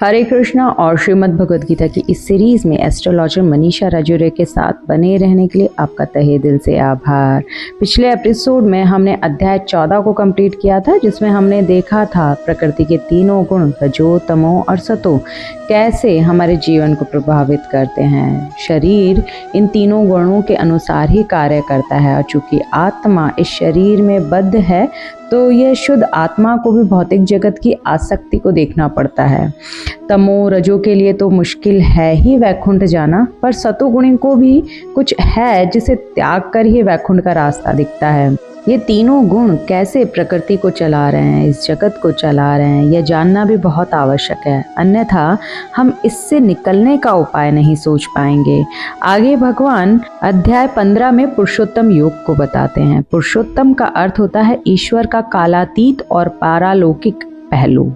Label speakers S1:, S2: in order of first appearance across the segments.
S1: हरे कृष्णा और श्रीमद् भगवद गीता की इस सीरीज में एस्ट्रोलॉजर मनीषा राजौरे के साथ बने रहने के लिए आपका तहे दिल से आभार। पिछले एपिसोड में हमने अध्याय 14 को कंप्लीट किया था, जिसमें हमने देखा था प्रकृति के तीनों गुण रजो, तमो और सतो कैसे हमारे जीवन को प्रभावित करते हैं। शरीर इन तीनों गुणों के अनुसार ही कार्य करता है और चूंकि आत्मा इस शरीर में बद्ध है तो यह शुद्ध आत्मा को भी भौतिक जगत की आसक्ति को देखना पड़ता है। तमो रजो के लिए तो मुश्किल है ही वैकुंठ जाना, पर सतोगुणी को भी कुछ है जिसे त्याग कर ही वैकुंठ का रास्ता दिखता है। ये तीनों गुण कैसे प्रकृति को चला रहे हैं, इस जगत को चला रहे हैं, यह जानना भी बहुत आवश्यक है, अन्यथा हम इससे निकलने का उपाय नहीं सोच पाएंगे। आगे भगवान अध्याय 15 में पुरुषोत्तम योग को बताते हैं। पुरुषोत्तम का अर्थ होता है ईश्वर का कालातीत और पारालौकिक पहलू।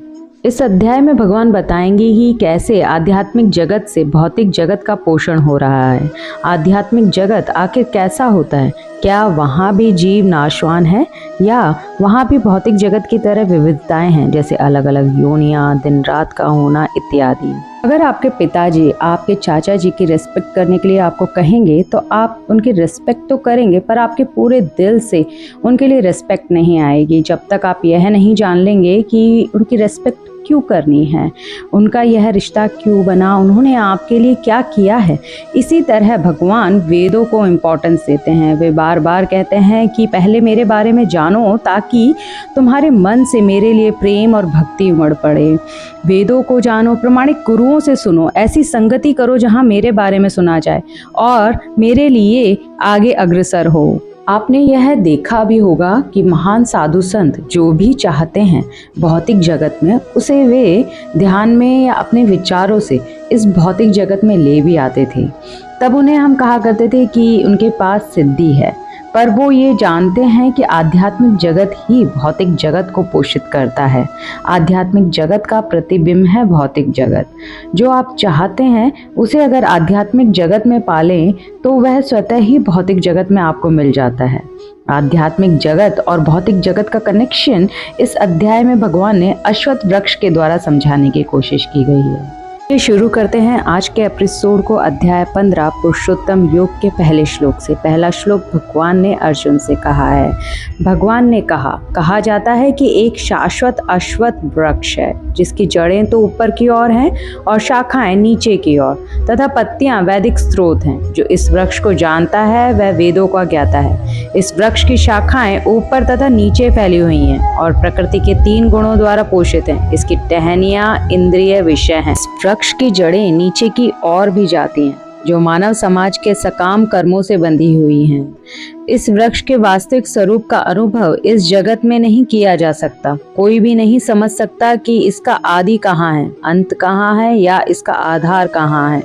S1: इस अध्याय में भगवान बताएंगे कि कैसे आध्यात्मिक जगत से भौतिक जगत का पोषण हो रहा है। आध्यात्मिक जगत आखिर कैसा होता है, क्या वहाँ भी जीव नाशवान है या वहाँ भी भौतिक जगत की तरह विविधताएं हैं, जैसे अलग अलग योनियां, दिन रात का होना इत्यादि। अगर आपके पिताजी आपके चाचा जी की रिस्पेक्ट करने के लिए आपको कहेंगे तो आप उनकी रिस्पेक्ट तो करेंगे, पर आपके पूरे दिल से उनके लिए रिस्पेक्ट नहीं आएगी जब तक आप यह नहीं जान लेंगे कि उनकी रिस्पेक्ट क्यों करनी है, उनका यह रिश्ता क्यों बना, उन्होंने आपके लिए क्या किया है। इसी तरह भगवान वेदों को इम्पोर्टेंस देते हैं। वे बार बार कहते हैं कि पहले मेरे बारे में जानो ताकि तुम्हारे मन से मेरे लिए प्रेम और भक्ति उमड़ पड़े। वेदों को जानो, प्रामाणिक गुरुओं से सुनो, ऐसी संगति करो जहाँ मेरे बारे में सुना जाए और मेरे लिए आगे अग्रसर हो। आपने यह देखा भी होगा कि महान साधु संत जो भी चाहते हैं भौतिक जगत में, उसे वे ध्यान में या अपने विचारों से इस भौतिक जगत में ले भी आते थे। तब उन्हें हम कहा करते थे कि उनके पास सिद्धि है, पर वो ये जानते हैं कि आध्यात्मिक जगत ही भौतिक जगत को पोषित करता है। आध्यात्मिक जगत का प्रतिबिंब है भौतिक जगत। जो आप चाहते हैं उसे अगर आध्यात्मिक जगत में पालें तो वह स्वतः ही भौतिक जगत में आपको मिल जाता है। आध्यात्मिक जगत और भौतिक जगत का कनेक्शन इस अध्याय में भगवान ने अश्वत्थ वृक्ष के द्वारा समझाने की कोशिश की गई है। शुरू करते हैं आज के एपिसोड को अध्याय 15 पुरुषोत्तम योग के पहले श्लोक से। पहला श्लोक भगवान ने अर्जुन से कहा है। भगवान ने कहा जाता है कि एक शाश्वत अश्वत्थ वृक्ष है जिसकी जड़ें तो ऊपर की ओर हैं और शाखाएं नीचे की ओर, तथा पत्तियां वैदिक स्रोत हैं। जो इस वृक्ष को जानता है वह वेदों का ज्ञाता है। इस वृक्ष की शाखाएं ऊपर तथा नीचे फैली हुई हैं और प्रकृति के 3 गुणों द्वारा पोषित हैं। इसकी टहनियां इंद्रिय विषय हैं। वृक्ष की जड़ें नीचे की ओर भी जाती हैं जो मानव समाज के सकाम कर्मों से बंधी हुई हैं। इस वृक्ष के वास्तविक स्वरूप का अनुभव इस जगत में नहीं किया जा सकता। कोई भी नहीं समझ सकता कि इसका आदि कहाँ है, अंत कहाँ है या इसका आधार कहाँ है।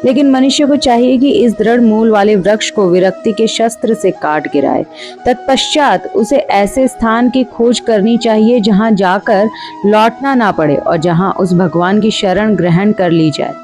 S1: लेकिन मनुष्य को चाहिए कि इस दृढ़ मूल वाले वृक्ष को विरक्ति के शस्त्र से काट गिराए। तत्पश्चात उसे ऐसे स्थान की खोज करनी चाहिए जहाँ जाकर लौटना ना पड़े और जहाँ उस भगवान की शरण ग्रहण कर ली जाए,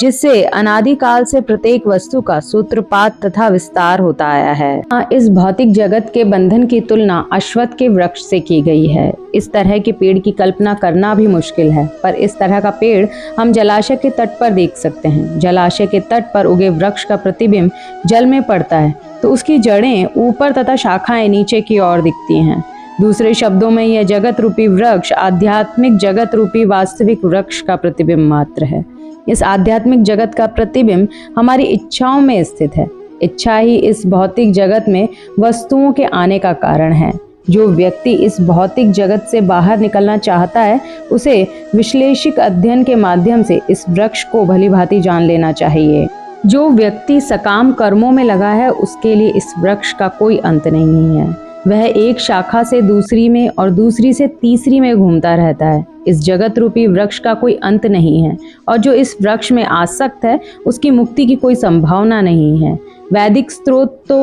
S1: जिससे अनादिकाल से प्रत्येक वस्तु का सूत्रपात तथा विस्तार होता आया है। इस भौतिक जगत के बंधन की तुलना अश्वत्थ के वृक्ष से की गई है। इस तरह के पेड़ की कल्पना करना भी मुश्किल है, पर इस तरह का पेड़ हम जलाशय के तट पर देख सकते हैं। जलाशय के तट पर उगे वृक्ष का प्रतिबिंब जल में पड़ता है तो उसकी जड़ें ऊपर तथा शाखाएं नीचे की ओर दिखती हैं। दूसरे शब्दों में यह जगत रूपी वृक्ष आध्यात्मिक जगत रूपी वास्तविक वृक्ष का प्रतिबिंब मात्र है। इस आध्यात्मिक जगत का प्रतिबिंब हमारी इच्छाओं में स्थित है। इच्छा ही इस भौतिक जगत में वस्तुओं के आने का कारण है। जो व्यक्ति इस भौतिक जगत से बाहर निकलना चाहता है उसे विश्लेषिक अध्ययन के माध्यम से इस वृक्ष को भलीभांति जान लेना चाहिए। जो व्यक्ति सकाम कर्मों में लगा है उसके लिए इस वृक्ष का कोई अंत नहीं है। वह एक शाखा से दूसरी में और दूसरी से तीसरी में घूमता रहता है। इस जगत रूपी वृक्ष का कोई अंत नहीं है और जो इस वृक्ष में आसक्त है उसकी मुक्ति की कोई संभावना नहीं है। वैदिक स्रोत तो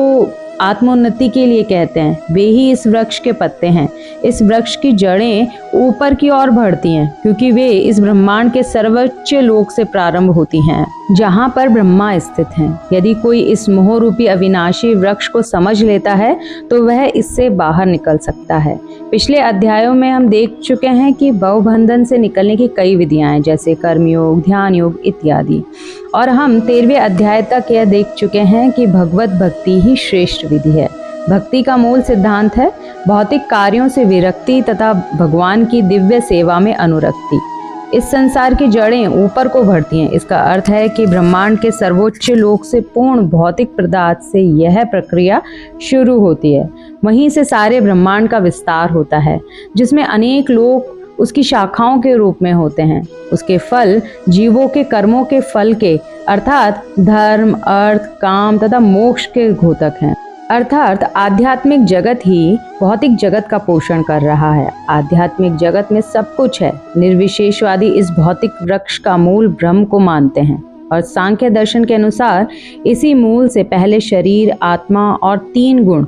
S1: आत्मोन्नति के लिए कहते हैं, वे ही इस वृक्ष के पत्ते हैं। इस वृक्ष की जड़ें ऊपर की ओर बढ़ती हैं क्योंकि वे इस ब्रह्मांड के सर्वोच्च लोक से प्रारंभ होती हैं, जहाँ पर ब्रह्मा स्थित हैं। यदि कोई इस मोह रूपी अविनाशी वृक्ष को समझ लेता है तो वह इससे बाहर निकल सकता है। पिछले अध्यायों में हम देख चुके हैं कि भवबंधन से निकलने की कई विधियां हैं, जैसे कर्मयोग, ध्यान योग इत्यादि। और हम 13वें अध्याय तक यह देख चुके हैं कि भगवत भक्ति ही श्रेष्ठ विधि है। भक्ति का मूल सिद्धांत है भौतिक कार्यों से विरक्ति तथा भगवान की दिव्य सेवा में अनुरक्ति। इस संसार की जड़ें ऊपर को बढ़ती हैं। इसका अर्थ है कि ब्रह्मांड के सर्वोच्च लोक से पूर्ण भौतिक पदार्थ से यह प्रक्रिया शुरू होती है। वहीं से सारे ब्रह्मांड का विस्तार होता है, जिसमें अनेक लोक उसकी शाखाओं के रूप में होते हैं। उसके फल जीवों के कर्मों के फल के अर्थात धर्म, अर्थ, काम तथा मोक्ष के घोतक हैं। अर्थात आध्यात्मिक जगत ही भौतिक जगत का पोषण कर रहा है। आध्यात्मिक जगत में सब कुछ है। निर्विशेषवादी इस भौतिक वृक्ष का मूल ब्रह्म को मानते हैं और सांख्य दर्शन के अनुसार इसी मूल से पहले शरीर, आत्मा और 3 गुण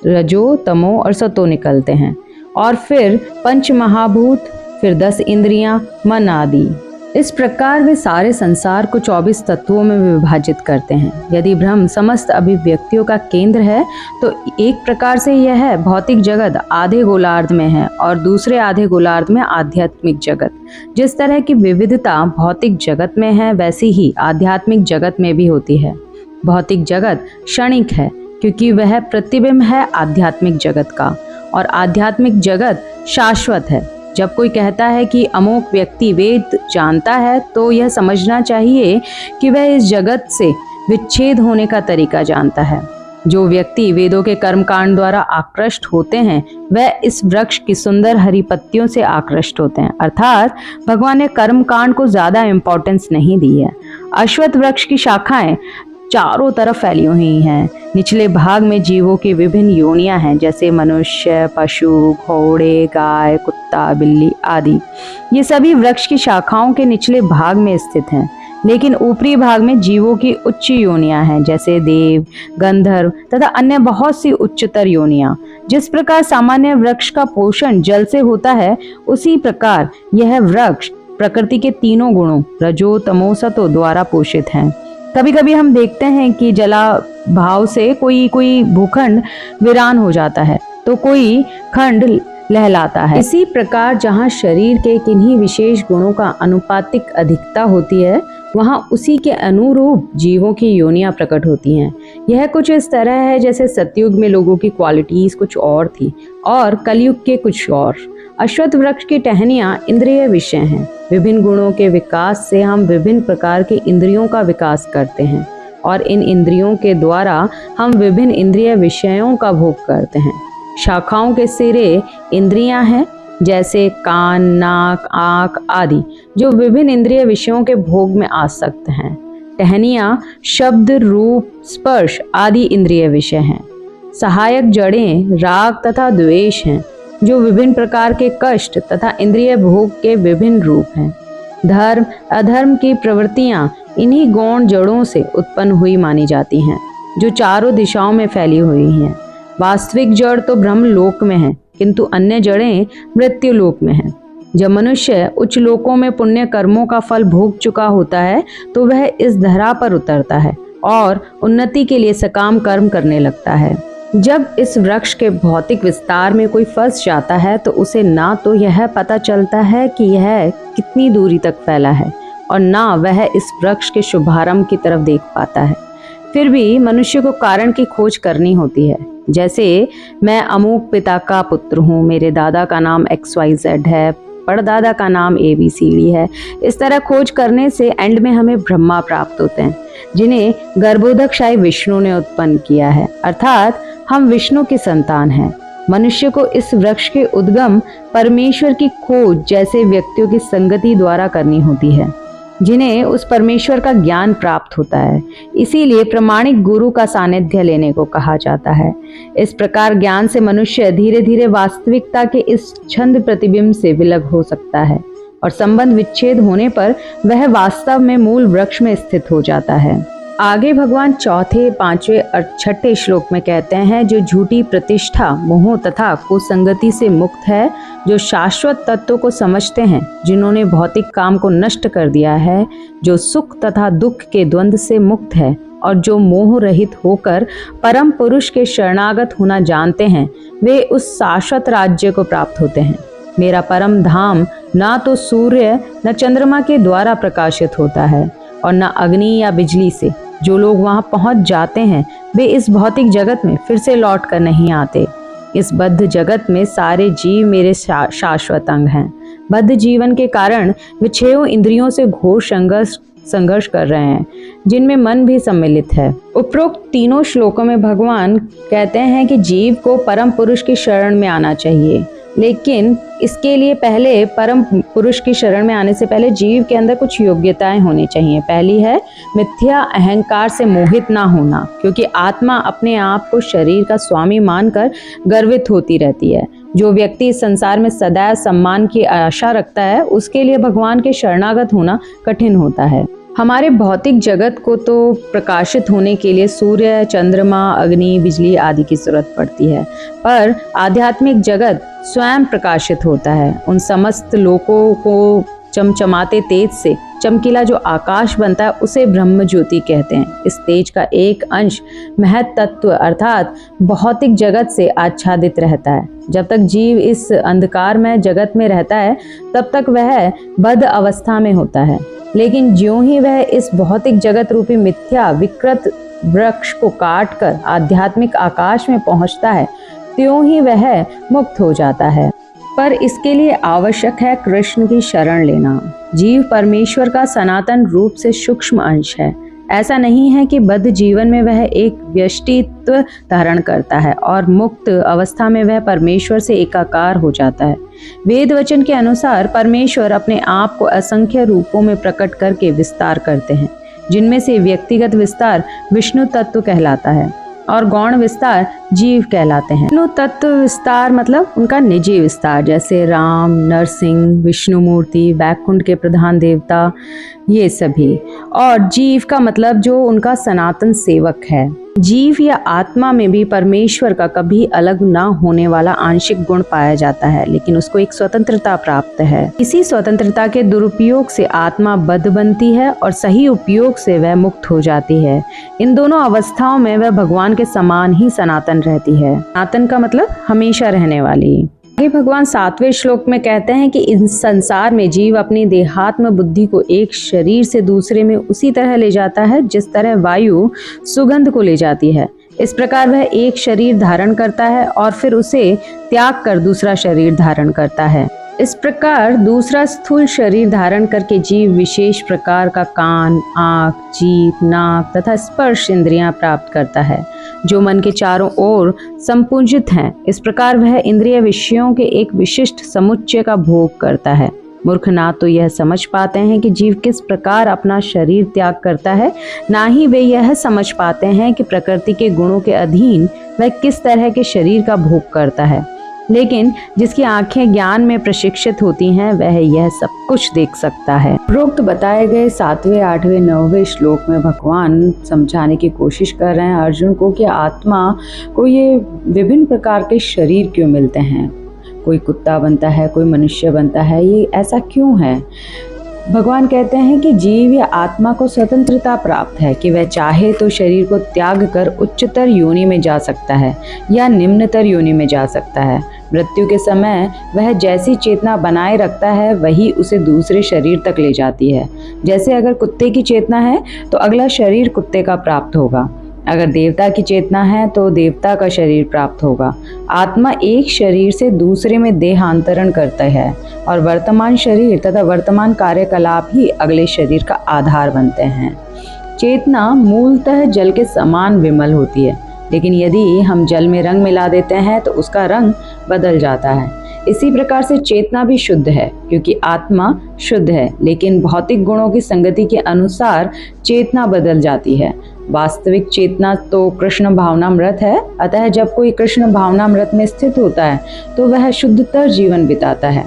S1: रजो, तमो और सतो निकलते हैं और फिर 5 महाभूत, फिर 10 इंद्रियां, मन आदि। इस प्रकार वे सारे संसार को 24 तत्वों में विभाजित करते हैं। यदि ब्रह्म समस्त अभिव्यक्तियों का केंद्र है तो एक प्रकार से यह भौतिक जगत आधे गोलार्ध में है और दूसरे आधे गोलार्ध में आध्यात्मिक जगत। जिस तरह की विविधता भौतिक जगत में है वैसी ही आध्यात्मिक जगत में भी होती है। भौतिक जगत क्षणिक है क्योंकि वह प्रतिबिंब है आध्यात्मिक जगत का, और आध्यात्मिक जगत शाश्वत है। जब कोई कहता है कि अमुक व्यक्ति वेद जानता है तो यह समझना चाहिए कि वह इस जगत से विच्छेद होने का तरीका जानता है। जो व्यक्ति वेदों के कर्मकांड द्वारा आकृष्ट होते हैं वह इस वृक्ष की सुंदर हरी पत्तियों से आकृष्ट होते हैं। अर्थात भगवान ने कर्मकांड को ज्यादा इम्पोर्टेंस नहीं दी है। अश्वत्थ वृक्ष की शाखाएं चारों तरफ फैली हुई हैं। निचले भाग में जीवों की विभिन्न योनियां हैं, जैसे मनुष्य, पशु, घोड़े, गाय, कुत्ता, बिल्ली आदि। ये सभी वृक्ष की शाखाओं के निचले भाग में स्थित हैं, लेकिन ऊपरी भाग में जीवों की उच्च योनियां हैं, जैसे देव, गंधर्व तथा अन्य बहुत सी उच्चतर योनियां। जिस प्रकार सामान्य वृक्ष का पोषण जल से होता है, उसी प्रकार यह वृक्ष प्रकृति के 3 गुणों रजो, तमो, सतो द्वारा पोषित है। कभी कभी हम देखते हैं कि जलाभाव से कोई भूखंड वीरान हो जाता है तो कोई खंड लहलाता है। इसी प्रकार जहाँ शरीर के किन्हीं विशेष गुणों का अनुपातिक अधिकता होती है, वहाँ उसी के अनुरूप जीवों की योनियां प्रकट होती हैं। यह कुछ इस तरह है जैसे सतयुग में लोगों की क्वालिटीज कुछ और थी और कलयुग के कुछ और। अश्वत्थ वृक्ष की टहनियां इंद्रिय विषय हैं। विभिन्न गुणों के विकास से हम विभिन्न प्रकार के इंद्रियों का विकास करते हैं और इन इंद्रियों के द्वारा हम विभिन्न इंद्रिय विषयों का भोग करते हैं। शाखाओं के सिरे इंद्रियां हैं, जैसे कान, नाक, आँख आदि, जो विभिन्न इंद्रिय विषयों के भोग में आसक्त हैं। टहनियां शब्द, रूप, स्पर्श आदि इंद्रिय विषय हैं। सहायक जड़ें राग तथा द्वेष हैं, जो विभिन्न प्रकार के कष्ट तथा इंद्रिय भोग के विभिन्न रूप हैं। धर्म, अधर्म की प्रवृत्तियां इन्हीं गौण जड़ों से उत्पन्न हुई मानी जाती हैं, जो चारों दिशाओं में फैली हुई हैं। वास्तविक जड़ तो ब्रह्म लोक में है, किंतु अन्य जड़ें मृत्यु लोक में हैं। जब मनुष्य उच्च लोकों में पुण्य कर्मों का फल भोग चुका होता है तो वह इस धरा पर उतरता है और उन्नति के लिए सकाम कर्म करने लगता है। जब इस वृक्ष के भौतिक विस्तार में कोई फंस जाता है तो उसे ना तो यह पता चलता है कि यह कितनी दूरी तक फैला है और ना वह इस वृक्ष के शुभारंभ की तरफ देख पाता है। फिर भी मनुष्य को कारण की खोज करनी होती है। जैसे मैं अमूक पिता का पुत्र हूँ, मेरे दादा का नाम XYZ है, परदादा का नाम ABCD है। इस तरह खोज करने से एंड में हमें ब्रह्मा प्राप्त होते हैं, जिन्हें गर्भोदकशाही विष्णु ने उत्पन्न किया है। अर्थात हम विष्णु की संतान हैं। मनुष्य को इस वृक्ष के उद्गम परमेश्वर की खोज जैसे व्यक्तियों की संगति द्वारा करनी होती है, जिन्हें उस परमेश्वर का ज्ञान प्राप्त होता है। इसीलिए प्रामाणिक गुरु का सानिध्य लेने को कहा जाता है। इस प्रकार ज्ञान से मनुष्य धीरे धीरे वास्तविकता के इस छंद प्रतिबिंब से विलग हो सकता है और संबंध विच्छेद होने पर वह वास्तव में मूल वृक्ष में स्थित हो जाता है। आगे भगवान चौथे, पांचवें और छठे श्लोक में कहते हैं, जो झूठी प्रतिष्ठा, मोह तथा कुसंगति से मुक्त है, जो शाश्वत तत्व को समझते हैं, जिन्होंने भौतिक काम को नष्ट कर दिया है, जो सुख तथा दुख के द्वंद्व से मुक्त है और जो मोह रहित होकर परम पुरुष के शरणागत होना जानते हैं, वे उस शाश्वत राज्य को प्राप्त होते हैं। मेरा परम धाम ना तो सूर्य न चंद्रमा के द्वारा प्रकाशित होता है और न अग्नि या बिजली से। जो लोग वहां पहुंच जाते हैं वे इस भौतिक जगत में फिर से लौट कर नहीं आते। इस बद्ध जगत में सारे जीव मेरे शाश्वत अंग हैं। बद्ध जीवन के कारण वे छह इंद्रियों से घोर संघर्ष कर रहे हैं, जिनमें मन भी सम्मिलित है। उपरोक्त तीनों श्लोकों में भगवान कहते हैं कि जीव को परम पुरुष की शरण में आना चाहिए, लेकिन इसके लिए पहले परम पुरुष की शरण में आने से पहले जीव के अंदर कुछ योग्यताएं होनी चाहिए। पहली है मिथ्या अहंकार से मोहित ना होना, क्योंकि आत्मा अपने आप को शरीर का स्वामी मानकर गर्वित होती रहती है। जो व्यक्ति इस संसार में सदैव सम्मान की आशा रखता है, उसके लिए भगवान के शरणागत होना कठिन होता है। हमारे भौतिक जगत को तो प्रकाशित होने के लिए सूर्य, चंद्रमा, अग्नि, बिजली आदि की जरूरत पड़ती है, पर आध्यात्मिक जगत स्वयं प्रकाशित होता है। उन समस्त लोकों को चमचमाते तेज से चमकीला जो आकाश बनता है उसे ब्रह्म ज्योति कहते हैं। इस तेज का एक अंश महत तत्व अर्थात भौतिक जगत से आच्छादित रहता है। जब तक जीव इस अंधकार में जगत में रहता है तब तक वह बद्ध अवस्था में होता है, लेकिन ज्यों ही वह इस भौतिक जगत रूपी मिथ्या विकृत वृक्ष को काट कर आध्यात्मिक आकाश में पहुंचता है, त्यों ही वह मुक्त हो जाता है। पर इसके लिए आवश्यक है कृष्ण की शरण लेना। जीव परमेश्वर का सनातन रूप से सूक्ष्म अंश है। ऐसा नहीं है कि बद्ध जीवन में वह एक व्यष्टित्व धारण करता है और मुक्त अवस्था में वह परमेश्वर से एकाकार हो जाता है। वेद वचन के अनुसार परमेश्वर अपने आप को असंख्य रूपों में प्रकट करके विस्तार करते हैं, जिनमें से व्यक्तिगत विस्तार विष्णु तत्व कहलाता है और गौण विस्तार जीव कहलाते हैं। विष्णु तत्व विस्तार मतलब उनका निजी विस्तार, जैसे राम, नरसिंह, विष्णु मूर्ति, वैकुंठ के प्रधान देवता, ये सभी। और जीव का मतलब जो उनका सनातन सेवक है। जीव या आत्मा में भी परमेश्वर का कभी अलग ना होने वाला आंशिक गुण पाया जाता है, लेकिन उसको एक स्वतंत्रता प्राप्त है। इसी स्वतंत्रता के दुरुपयोग से आत्मा बद्ध बनती है और सही उपयोग से वह मुक्त हो जाती है। इन दोनों अवस्थाओं में वह भगवान के समान ही सनातन रहती है। सनातन का मतलब हमेशा रहने वाली। आगे भगवान 7वें श्लोक में कहते हैं कि इस संसार में जीव अपनी देहात्म बुद्धि को एक शरीर से दूसरे में उसी तरह ले जाता है जिस तरह वायु सुगंध को ले जाती है। इस प्रकार वह एक शरीर धारण करता है और फिर उसे त्याग कर दूसरा शरीर धारण करता है। इस प्रकार दूसरा स्थूल शरीर धारण करके जीव विशेष प्रकार का कान, आँख, जीभ, नाक तथा स्पर्श इंद्रियां प्राप्त करता है, जो मन के चारों ओर संपूजित हैं। इस प्रकार वह इंद्रिय विषयों के एक विशिष्ट समुच्चय का भोग करता है। मूर्ख ना तो यह समझ पाते हैं कि जीव किस प्रकार अपना शरीर त्याग करता है, ना ही वे यह समझ पाते हैं कि प्रकृति के गुणों के अधीन वह किस तरह के शरीर का भोग करता है। लेकिन जिसकी आंखें ज्ञान में प्रशिक्षित होती हैं वह यह सब कुछ देख सकता है। उपरोक्त बताए गए 7वें, 8वें, 9वें श्लोक में भगवान समझाने की कोशिश कर रहे हैं अर्जुन को कि आत्मा को ये विभिन्न प्रकार के शरीर क्यों मिलते हैं। कोई कुत्ता बनता है, कोई मनुष्य बनता है, ये ऐसा क्यों है। भगवान कहते हैं कि जीव या आत्मा को स्वतंत्रता प्राप्त है कि वह चाहे तो शरीर को त्याग कर उच्चतर योनि में जा सकता है या निम्नतर योनि में जा सकता है। मृत्यु के समय वह जैसी चेतना बनाए रखता है वही उसे दूसरे शरीर तक ले जाती है। जैसे अगर कुत्ते की चेतना है तो अगला शरीर कुत्ते का प्राप्त होगा, अगर देवता की चेतना है तो देवता का शरीर प्राप्त होगा। आत्मा एक शरीर से दूसरे में देहांतरण करता है और वर्तमान शरीर तथा वर्तमान कार्यकलाप ही अगले शरीर का आधार बनते हैं। चेतना मूलतः जल के समान विमल होती है, लेकिन यदि हम जल में रंग मिला देते हैं तो उसका रंग बदल जाता है। इसी प्रकार से चेतना भी शुद्ध है, क्योंकि आत्मा शुद्ध है, लेकिन भौतिक गुणों की संगति के अनुसार चेतना बदल जाती है। वास्तविक चेतना तो कृष्ण भावनामृत है, अतः जब कोई कृष्ण भावनामृत में स्थित होता है तो वह शुद्धतर जीवन बिताता है।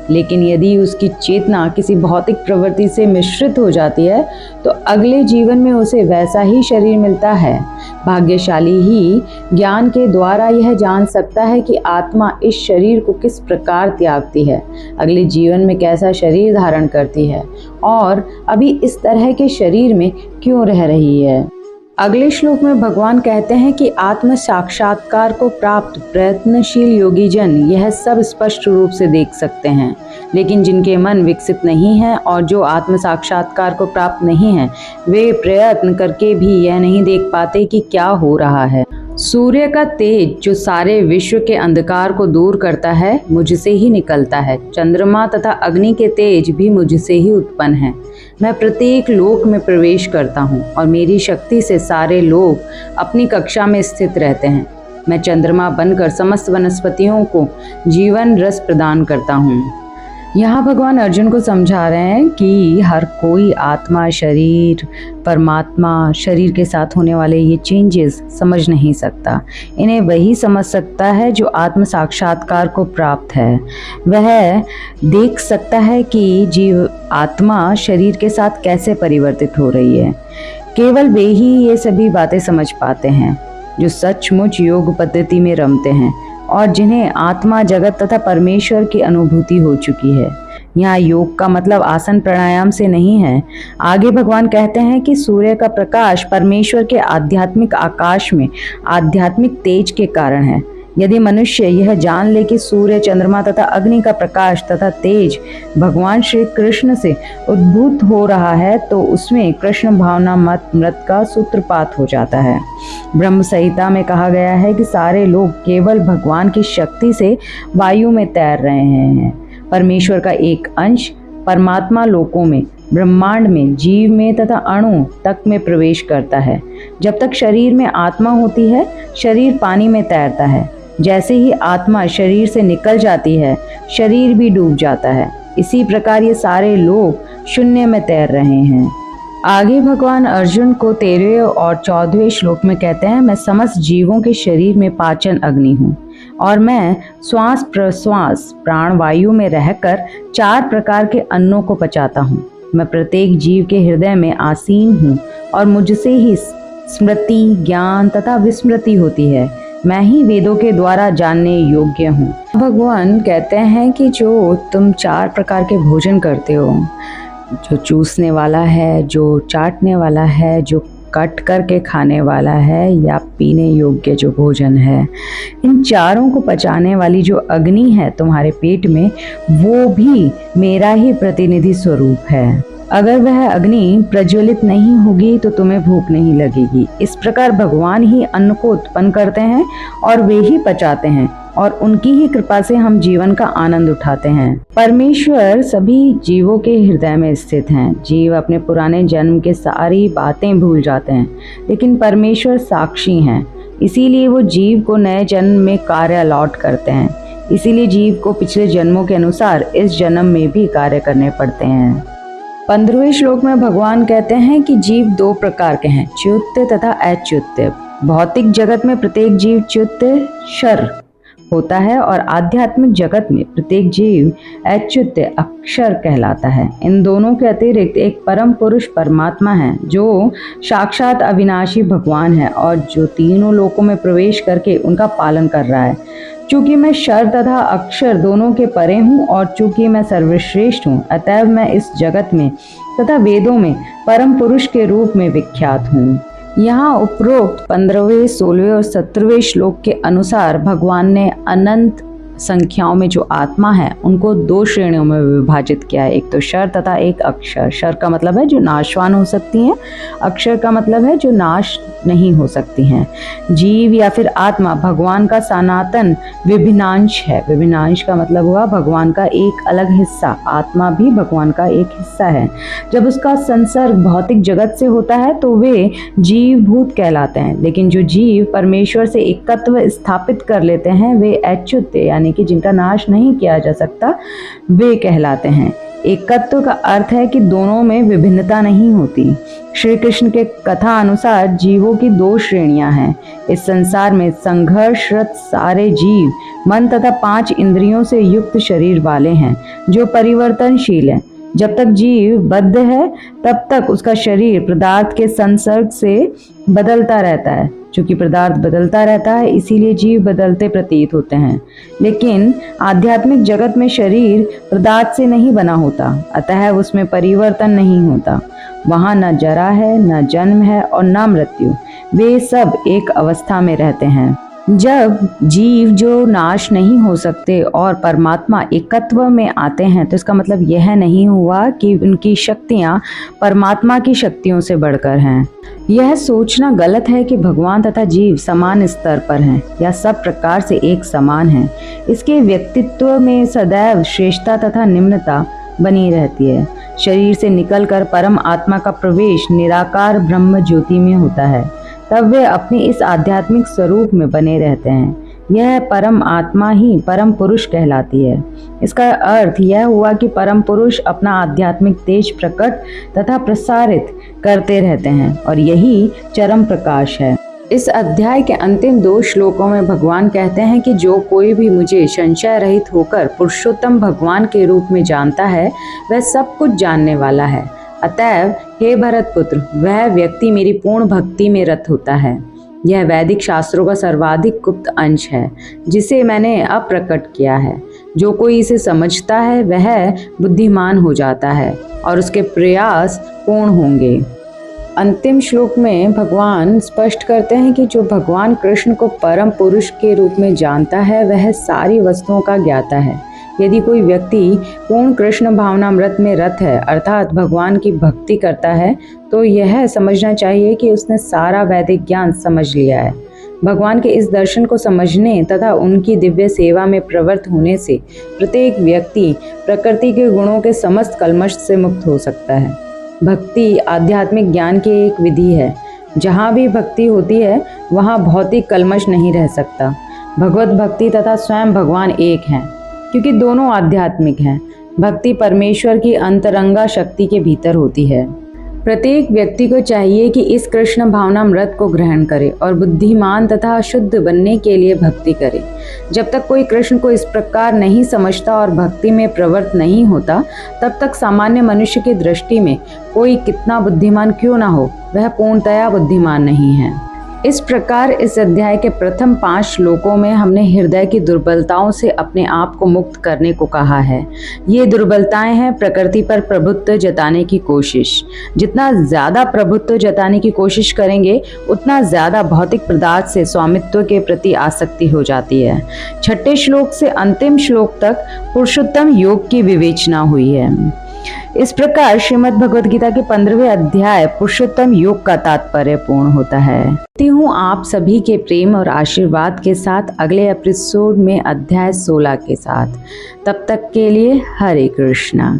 S1: लेकिन यदि उसकी चेतना किसी भौतिक प्रवृत्ति से मिश्रित हो जाती है तो अगले जीवन में उसे वैसा ही शरीर मिलता है। भाग्यशाली ही ज्ञान के द्वारा यह जान सकता है कि आत्मा इस शरीर को किस प्रकार त्यागती है, अगले जीवन में कैसा शरीर धारण करती है और अभी इस तरह के शरीर में क्यों रह रही है। अगले श्लोक में भगवान कहते हैं कि आत्म साक्षात्कार को प्राप्त प्रयत्नशील योगी जन यह सब स्पष्ट रूप से देख सकते हैं, लेकिन जिनके मन विकसित नहीं है और जो आत्म साक्षात्कार को प्राप्त नहीं है वे प्रयत्न करके भी यह नहीं देख पाते कि क्या हो रहा है। सूर्य का तेज जो सारे विश्व के अंधकार को दूर करता है मुझसे ही निकलता है। चंद्रमा तथा अग्नि के तेज भी मुझसे ही उत्पन्न है। मैं प्रत्येक लोक में प्रवेश करता हूँ और मेरी शक्ति से सारे लोग अपनी कक्षा में स्थित रहते हैं। मैं चंद्रमा बनकर समस्त वनस्पतियों को जीवन रस प्रदान करता हूँ। यहाँ भगवान अर्जुन को समझा रहे हैं कि हर कोई आत्मा, शरीर, परमात्मा, शरीर के साथ होने वाले ये चेंजेस समझ नहीं सकता। इन्हें वही समझ सकता है जो आत्म साक्षात्कार को प्राप्त है। वह देख सकता है कि जीव आत्मा शरीर के साथ कैसे परिवर्तित हो रही है। केवल वे ही ये सभी बातें समझ पाते हैं जो सचमुच योग पद्धति में रमते हैं और जिन्हें आत्मा, जगत तथा परमेश्वर की अनुभूति हो चुकी है। यहाँ योग का मतलब आसन प्राणायाम से नहीं है। आगे भगवान कहते हैं कि सूर्य का प्रकाश परमेश्वर के आध्यात्मिक आकाश में आध्यात्मिक तेज के कारण है। यदि मनुष्य यह जान ले कि सूर्य, चंद्रमा तथा अग्नि का प्रकाश तथा तेज भगवान श्री कृष्ण से उद्भूत हो रहा है तो उसमें कृष्ण भावना मत का सूत्रपात हो जाता है। ब्रह्म संहिता में कहा गया है कि सारे लोग केवल भगवान की शक्ति से वायु में तैर रहे हैं। परमेश्वर का एक अंश परमात्मा लोकों में, ब्रह्मांड में, जीव में तथा अणु तक में प्रवेश करता है। जब तक शरीर में आत्मा होती है शरीर पानी में तैरता है। जैसे ही आत्मा शरीर से निकल जाती है शरीर भी डूब जाता है। इसी प्रकार ये सारे लोग शून्य में तैर रहे हैं। आगे भगवान अर्जुन को 13वें और 14वें श्लोक में कहते हैं, मैं समस्त जीवों के शरीर में पाचन अग्नि हूँ और मैं श्वास प्रश्वास प्राण वायु में रहकर 4 प्रकार के अन्नों को पचाता हूँ। मैं प्रत्येक जीव के हृदय में आसीन हूँ और मुझसे ही स्मृति, ज्ञान तथा विस्मृति होती है। मैं ही वेदों के द्वारा जानने योग्य हूँ। भगवान कहते हैं कि जो तुम 4 प्रकार के भोजन करते हो, जो चूसने वाला है, जो चाटने वाला है, जो कट करके खाने वाला है या पीने योग्य जो भोजन है, इन चारों को पचाने वाली जो अग्नि है तुम्हारे पेट में वो भी मेरा ही प्रतिनिधि स्वरूप है। अगर वह अग्नि प्रज्वलित नहीं होगी तो तुम्हें भूख नहीं लगेगी। इस प्रकार भगवान ही अन्न को उत्पन्न करते हैं और वे ही पचाते हैं और उनकी ही कृपा से हम जीवन का आनंद उठाते हैं। परमेश्वर सभी जीवों के हृदय में स्थित हैं। जीव अपने पुराने जन्म के सारी बातें भूल जाते हैं, लेकिन परमेश्वर साक्षी हैं। इसीलिए वो जीव को नए जन्म में कार्य अलॉट करते हैं। इसीलिए जीव को पिछले जन्मों के अनुसार इस जन्म में भी कार्य करने पड़ते हैं। 15वें श्लोक में भगवान कहते हैं कि जीव 2 प्रकार के हैं, च्युत्य तथा अच्युत्य। भौतिक जगत में प्रत्येक जीव च्युत्य क्षर होता है और आध्यात्मिक जगत में प्रत्येक जीव अच्युत्य अक्षर कहलाता है। इन दोनों के अतिरिक्त एक परम पुरुष परमात्मा है जो साक्षात अविनाशी भगवान है और जो तीनों लोकों में प्रवेश करके उनका पालन कर रहा है। चूंकि मैं क्षर तथा अक्षर दोनों के परे हूँ और चूंकि मैं सर्वश्रेष्ठ हूँ, अतएव मैं इस जगत में तथा वेदों में परम पुरुष के रूप में विख्यात हूँ। यहाँ उपरोक्त 15वें, 16वें और 17वें श्लोक के अनुसार भगवान ने अनंत संख्याओं में जो आत्मा है उनको 2 श्रेणियों में विभाजित किया है। एक तो क्षर तथा एक अक्षर। क्षर का मतलब है जो नाशवान हो सकती हैं, अक्षर का मतलब है जो नाश नहीं हो सकती हैं। जीव या फिर आत्मा भगवान का सनातन विभिन्नांश है। विभिन्नांश का मतलब हुआ भगवान का एक अलग हिस्सा। आत्मा भी भगवान का एक हिस्सा है। जब उसका संसर्ग भौतिक जगत से होता है तो वे जीव भूत कहलाते हैं, लेकिन जो जीव परमेश्वर से एकत्व स्थापित कर लेते हैं वे अच्युत यानी कि जिनका नाश नहीं किया जा सकता वे कहलाते हैं। एकत्व का अर्थ है कि दोनों में विभिन्नता नहीं होती। श्री कृष्ण के कथा अनुसार जीवों की 2 श्रेणियां हैं। इस संसार में संघर्षरत सारे जीव मन तथा 5 इंद्रियों से युक्त शरीर वाले हैं जो परिवर्तनशील है। जब तक जीव बद्ध है तब तक उसका शरीर पदार्थ के संसर्ग से बदलता रहता है। चूंकि पदार्थ बदलता रहता है इसीलिए जीव बदलते प्रतीत होते हैं। लेकिन आध्यात्मिक जगत में शरीर पदार्थ से नहीं बना होता, अतः उसमें परिवर्तन नहीं होता। वहाँ न जरा है, न जन्म है और न मृत्यु। वे सब एक अवस्था में रहते हैं। जब जीव जो नाश नहीं हो सकते और परमात्मा एकत्व में आते हैं तो इसका मतलब यह नहीं हुआ कि उनकी शक्तियाँ परमात्मा की शक्तियों से बढ़कर हैं। यह सोचना गलत है कि भगवान तथा जीव समान स्तर पर हैं या सब प्रकार से एक समान हैं। इसके व्यक्तित्व में सदैव श्रेष्ठता तथा निम्नता बनी रहती है। शरीर से निकलकर परम आत्मा का प्रवेश निराकार ब्रह्म ज्योति में होता है, तब वे अपने इस आध्यात्मिक स्वरूप में बने रहते हैं। यह परम आत्मा ही परम पुरुष कहलाती है। इसका अर्थ यह हुआ कि परम पुरुष अपना आध्यात्मिक तेज प्रकट तथा प्रसारित करते रहते हैं और यही चरम प्रकाश है। इस अध्याय के अंतिम 2 श्लोकों में भगवान कहते हैं कि जो कोई भी मुझे संशय रहित होकर पुरुषोत्तम भगवान के रूप में जानता है वह सब कुछ जानने वाला है। अतएव हे भरत पुत्र, वह व्यक्ति मेरी पूर्ण भक्ति में रत होता है। यह वैदिक शास्त्रों का सर्वाधिक गुप्त अंश है जिसे मैंने अब प्रकट किया है। जो कोई इसे समझता है वह बुद्धिमान हो जाता है और उसके प्रयास पूर्ण होंगे। अंतिम श्लोक में भगवान स्पष्ट करते हैं कि जो भगवान कृष्ण को परम पुरुष के रूप में जानता है वह सारी वस्तुओं का ज्ञाता है। यदि कोई व्यक्ति पूर्ण कृष्ण भावनामृत में रत है अर्थात भगवान की भक्ति करता है तो यह समझना चाहिए कि उसने सारा वैदिक ज्ञान समझ लिया है। भगवान के इस दर्शन को समझने तथा उनकी दिव्य सेवा में प्रवृत्त होने से प्रत्येक व्यक्ति प्रकृति के गुणों के समस्त कल्मश से मुक्त हो सकता है। भक्ति आध्यात्मिक ज्ञान की एक विधि है। जहाँ भी भक्ति होती है वहाँ भौतिक कल्मश नहीं रह सकता। भगवत भक्ति तथा स्वयं भगवान एक हैं क्योंकि दोनों आध्यात्मिक हैं। भक्ति परमेश्वर की अंतरंगा शक्ति के भीतर होती है। प्रत्येक व्यक्ति को चाहिए कि इस कृष्ण भावनामृत को ग्रहण करे और बुद्धिमान तथा शुद्ध बनने के लिए भक्ति करे। जब तक कोई कृष्ण को इस प्रकार नहीं समझता और भक्ति में प्रवृत्त नहीं होता तब तक सामान्य मनुष्य की दृष्टि में कोई कितना बुद्धिमान क्यों ना हो वह पूर्णतया बुद्धिमान नहीं है। इस प्रकार इस अध्याय के प्रथम 5 श्लोकों में हमने हृदय की दुर्बलताओं से अपने आप को मुक्त करने को कहा है। ये दुर्बलताएं हैं प्रकृति पर प्रभुत्व जताने की कोशिश। जितना ज़्यादा प्रभुत्व जताने की कोशिश करेंगे उतना ज़्यादा भौतिक पदार्थ से स्वामित्व के प्रति आसक्ति हो जाती है। 6ठे श्लोक से अंतिम श्लोक तक पुरुषोत्तम योग की विवेचना हुई है। इस प्रकार श्रीमद् भगवद गीता के 15वें अध्याय पुरुषोत्तम योग का तात्पर्य पूर्ण होता है। हूँ आप सभी के प्रेम और आशीर्वाद के साथ अगले एपिसोड में अध्याय 16 के साथ। तब तक के लिए हरे कृष्णा।